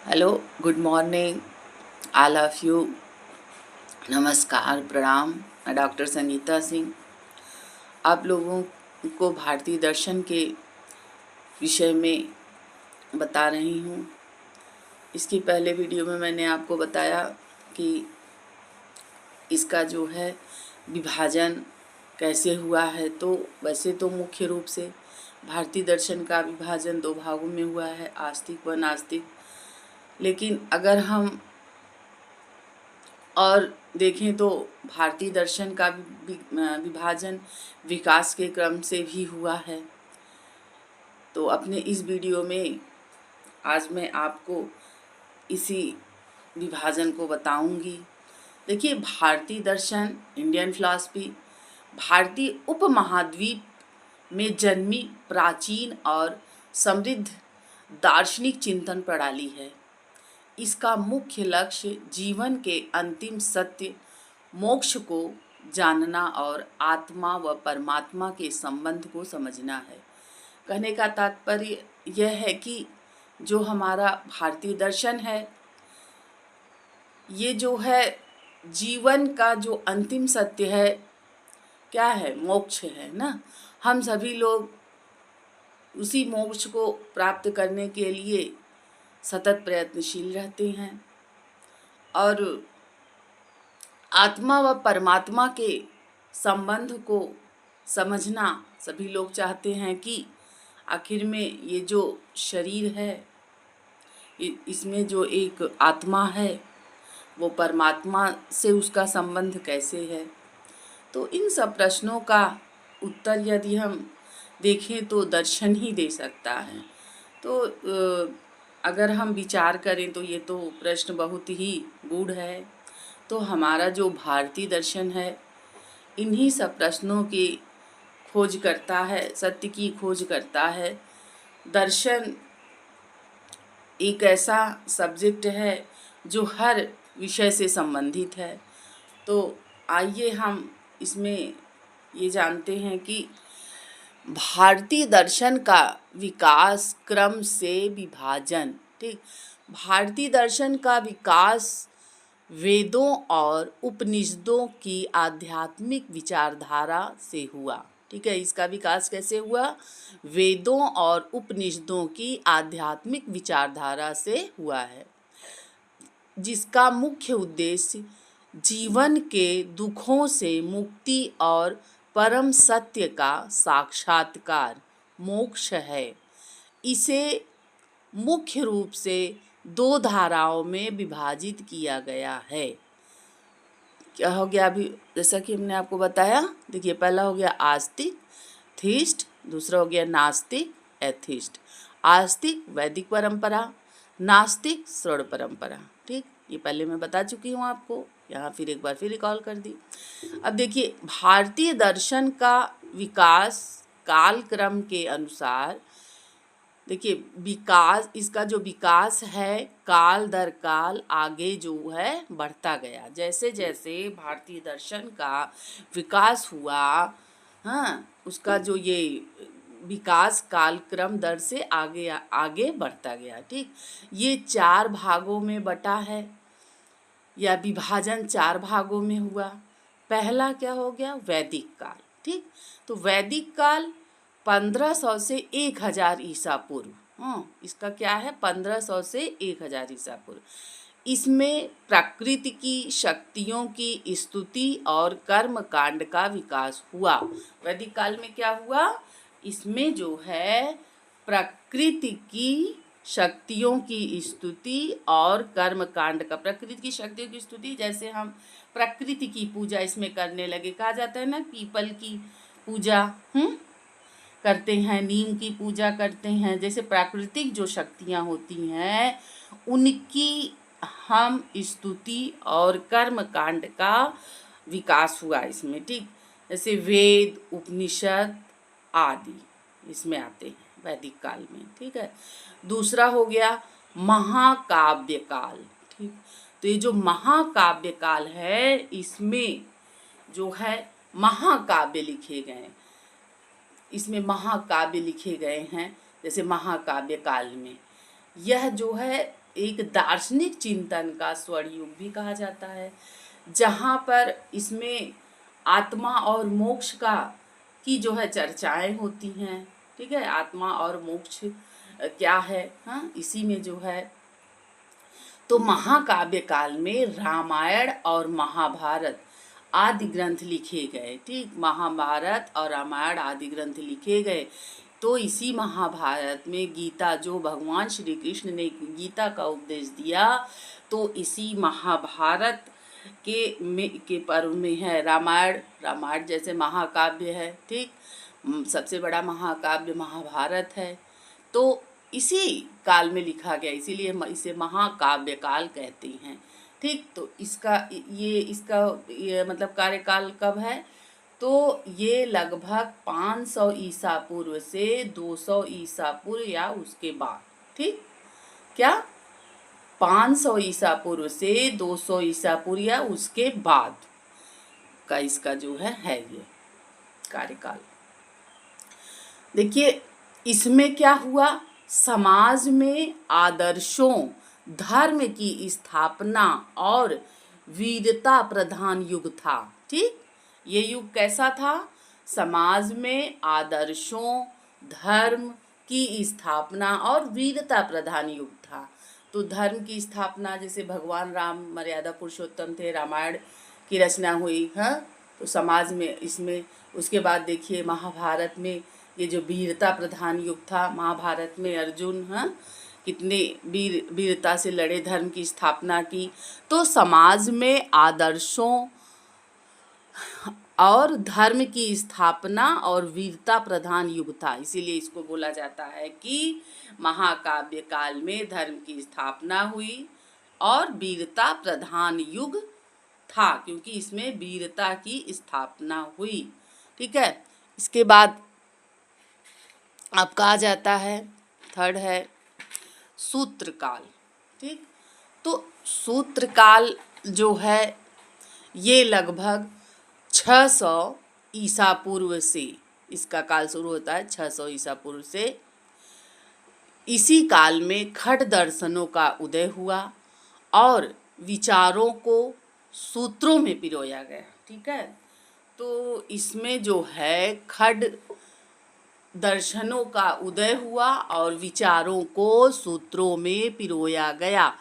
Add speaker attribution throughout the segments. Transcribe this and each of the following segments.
Speaker 1: Hello, good morning all of you. नमस्कार, प्रणाम। मैं डॉक्टर संगीता सिंह आप लोगों को भारतीय दर्शन के विषय में बता रही हूँ। इसकी पहले वीडियो में मैंने आपको बताया कि इसका जो है विभाजन कैसे हुआ है। तो वैसे तो मुख्य रूप से भारतीय दर्शन का विभाजन दो भागों में हुआ है, आस्तिक व नास्तिक। लेकिन अगर हम और देखें तो भारतीय दर्शन का विभाजन विकास के क्रम से भी हुआ है। तो अपने इस वीडियो में आज मैं आपको इसी विभाजन को बताऊंगी। देखिए, भारतीय दर्शन, इंडियन फिलॉसफी, भारतीय उपमहाद्वीप में जन्मी प्राचीन और समृद्ध दार्शनिक चिंतन प्रणाली है। इसका मुख्य लक्ष्य जीवन के अंतिम सत्य मोक्ष को जानना और आत्मा व परमात्मा के संबंध को समझना है। कहने का तात्पर्य यह है कि जो हमारा भारतीय दर्शन है, ये जो है जीवन का जो अंतिम सत्य है, क्या है? मोक्ष है ना। हम सभी लोग उसी मोक्ष को प्राप्त करने के लिए सतत प्रयत्नशील रहते हैं और आत्मा व परमात्मा के संबंध को समझना सभी लोग चाहते हैं कि आखिर में ये जो शरीर है, इसमें जो एक आत्मा है, वो परमात्मा से उसका संबंध कैसे है। तो इन सब प्रश्नों का उत्तर यदि हम देखें तो दर्शन ही दे सकता है। तो अगर हम विचार करें तो ये तो प्रश्न बहुत ही गूढ़ है। तो हमारा जो भारतीय दर्शन है, इन्हीं सब प्रश्नों की खोज करता है, सत्य की खोज करता है। दर्शन एक ऐसा सब्जेक्ट है जो हर विषय से संबंधित है। तो आइए हम इसमें ये जानते हैं कि भारतीय दर्शन का विकास क्रम से विभाजन। ठीक, भारतीय दर्शन का विकास वेदों और उपनिषदों की आध्यात्मिक विचारधारा से हुआ। ठीक है, इसका विकास कैसे हुआ? वेदों और उपनिषदों की आध्यात्मिक विचारधारा से हुआ है, जिसका मुख्य उद्देश्य जीवन के दुखों से मुक्ति और परम सत्य का साक्षात्कार मोक्ष है। इसे मुख्य रूप से दो धाराओं में विभाजित किया गया है। क्या हो गया अभी? जैसा कि हमने आपको बताया, देखिए, पहला हो गया आस्तिक थीस्ट, दूसरा हो गया नास्तिक एथिस्ट। आस्तिक वैदिक परंपरा, नास्तिक श्रवण परंपरा। ठीक, ये पहले मैं बता चुकी हूँ आपको, यहाँ फिर एक बार फिर रिकॉल कर दी। अब देखिए, भारतीय दर्शन का विकास कालक्रम के अनुसार, देखिए विकास, इसका जो विकास है काल दर काल आगे जो है बढ़ता गया। जैसे जैसे भारतीय दर्शन का विकास हुआ, हाँ, उसका जो ये विकास कालक्रम दर से आगे आगे बढ़ता गया। ठीक, ये 4 भागों में बटा है, या विभाजन 4 भागों में हुआ। पहला क्या हो गया? वैदिक काल। ठीक, तो वैदिक काल 1500 से 1000 ईसा पूर्व। इसका क्या है? 1500 से 1000 ईसा पूर्व। इसमें प्रकृति की शक्तियों की स्तुति और कर्म कांड का विकास हुआ। वैदिक काल में क्या हुआ? इसमें जो है प्रकृति की शक्तियों की स्तुति और कर्म कांड का, प्रकृति की शक्तियों की स्तुति, जैसे हम प्रकृति की पूजा इसमें करने लगे। कहा जाता है ना, पीपल की पूजा करते हैं, नीम की पूजा करते हैं। जैसे प्राकृतिक जो शक्तियाँ होती हैं, उनकी हम स्तुति और कर्म कांड का विकास हुआ इसमें। ठीक, जैसे वेद, उपनिषद आदि इसमें आते हैं वैदिक काल में। ठीक है, दूसरा हो गया महाकाव्य काल। ठीक, तो ये जो महाकाव्य काल है, इसमें जो है महाकाव्य लिखे गए, इसमें महाकाव्य लिखे गए हैं। जैसे महाकाव्य काल में यह जो है एक दार्शनिक चिंतन का स्वर्ण युग भी कहा जाता है, जहाँ पर इसमें आत्मा और मोक्ष का की जो है चर्चाएं होती हैं। ठीक है, आत्मा और मोक्ष क्या है, हाँ, इसी में जो है तो महाकाव्य काल में रामायण और महाभारत आदि ग्रंथ लिखे गए। ठीक, महाभारत और रामायण आदि ग्रंथ लिखे गए। तो इसी महाभारत में गीता, जो भगवान श्री कृष्ण ने गीता का उपदेश दिया, तो इसी महाभारत के पर्व में है रामायण। रामायण जैसे महाकाव्य है, ठीक, सबसे बड़ा महाकाव्य महाभारत है, तो इसी काल में लिखा गया, इसीलिए इसे महाकाव्य काल कहते हैं। ठीक, तो ये मतलब कार्यकाल कब है, तो ये लगभग 500 ईसा पूर्व से 200 ईसा पूर्व या उसके बाद। ठीक, क्या 500 ईसा पूर्व से 200 ईसा पूर्व या उसके बाद का इसका जो है ये कार्यकाल। देखिए, इसमें क्या हुआ, समाज में आदर्शों, धर्म की स्थापना और वीरता प्रधान युग था। ठीक, ये युग कैसा था, समाज में आदर्शों, धर्म की स्थापना और वीरता प्रधान युग था। तो धर्म की स्थापना, जैसे भगवान राम मर्यादा पुरुषोत्तम थे, रामायण की रचना हुई, हाँ, तो समाज में इसमें, उसके बाद देखिए महाभारत में ये जो वीरता प्रधान युग था, महाभारत में अर्जुन, हाँ, कितने वीरता से लड़े, धर्म की स्थापना की। तो समाज में आदर्शों और धर्म की स्थापना और वीरता प्रधान युग था, इसीलिए इसको बोला जाता है कि महाकाव्य काल में धर्म की स्थापना हुई और वीरता प्रधान युग था, क्योंकि इसमें वीरता की स्थापना हुई। ठीक है, इसके बाद अब कहा जाता है, थर्ड है सूत्रकाल। ठीक, तो सूत्रकाल जो है ये लगभग 600 ईसा पूर्व से इसका काल शुरू होता है, 600 ईसा पूर्व से। इसी काल में खट दर्शनों का उदय हुआ और विचारों को सूत्रों में पिरोया गया। ठीक है, तो इसमें जो है खट दर्शनों का उदय हुआ और विचारों को सूत्रों में पिरोया गया।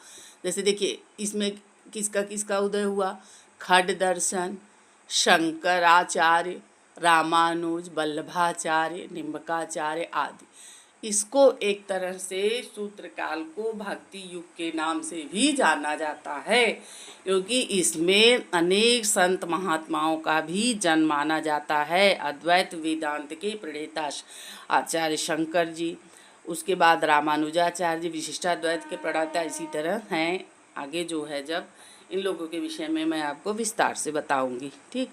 Speaker 1: जैसे देखिए, इसमें किसका किसका उदय हुआ, खट दर्शन, शंकराचार्य, रामानुज, वल्लभाचार्य, निम्बकाचार्य आदि। इसको एक तरह से सूत्रकाल को भक्ति युग के नाम से भी जाना जाता है, क्योंकि इसमें अनेक संत महात्माओं का भी जन्म माना जाता है। अद्वैत वेदांत के प्रणेता आचार्य शंकर जी, उसके बाद रामानुजाचार्य जी विशिष्टाद्वैत के प्रणेता इसी तरह हैं। आगे जो है जब इन लोगों के विषय में मैं आपको विस्तार से बताऊंगी। ठीक,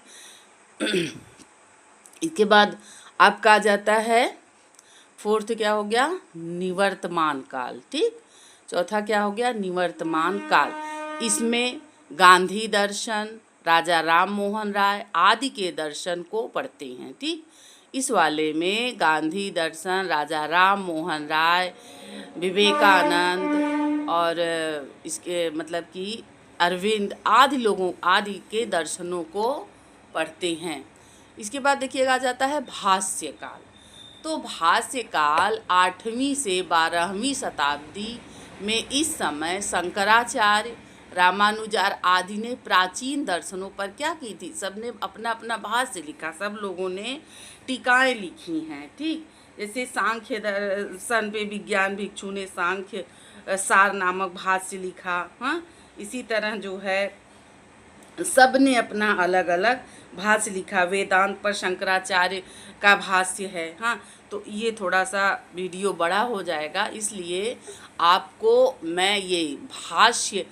Speaker 1: इसके बाद अब कहा जाता है फोर्थ क्या हो गया, निवर्तमान काल। ठीक, चौथा क्या हो गया, निवर्तमान काल। इसमें गांधी दर्शन, राजा राम मोहन राय आदि के दर्शन को पढ़ते हैं। ठीक, इस वाले में गांधी दर्शन, राजा राम मोहन राय, विवेकानंद और इसके मतलब कि अरविंद आदि लोगों आदि के दर्शनों को पढ़ते हैं। इसके बाद देखिएगा जाता है भाष्य काल। तो भाष्य काल 8वीं से 12वीं शताब्दी में, इस समय शंकराचार्य, रामानुजार आदि ने प्राचीन दर्शनों पर क्या की थी, सबने अपना अपना भाष्य लिखा, सब लोगों ने टीकाएं लिखी हैं। ठीक, जैसे सांख्य दर्शन पे विज्ञान भिक्षु ने सांख्य सार नामक भाष्य लिखा। हाँ, इसी तरह जो है सब ने अपना अलग अलग भाष्य लिखा। वेदांत पर शंकराचार्य का भाष्य है। हाँ, तो ये थोड़ा सा वीडियो बड़ा हो जाएगा, इसलिए आपको मैं ये भाष्य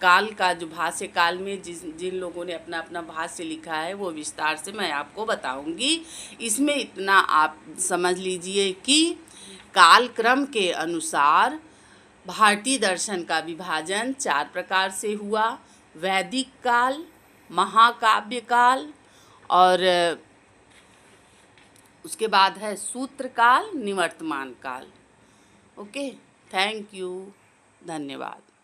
Speaker 1: काल का, जो भाष्य काल में जिन लोगों ने अपना अपना भाष्य लिखा है वो विस्तार से मैं आपको बताऊंगी। इसमें इतना आप समझ लीजिए कि कालक्रम के अनुसार भारतीय दर्शन का विभाजन 4 प्रकार से हुआ: वैदिक काल, महाकाव्य काल, और उसके बाद है सूत्र काल, निवर्तमान काल। Okay, thank you. धन्यवाद।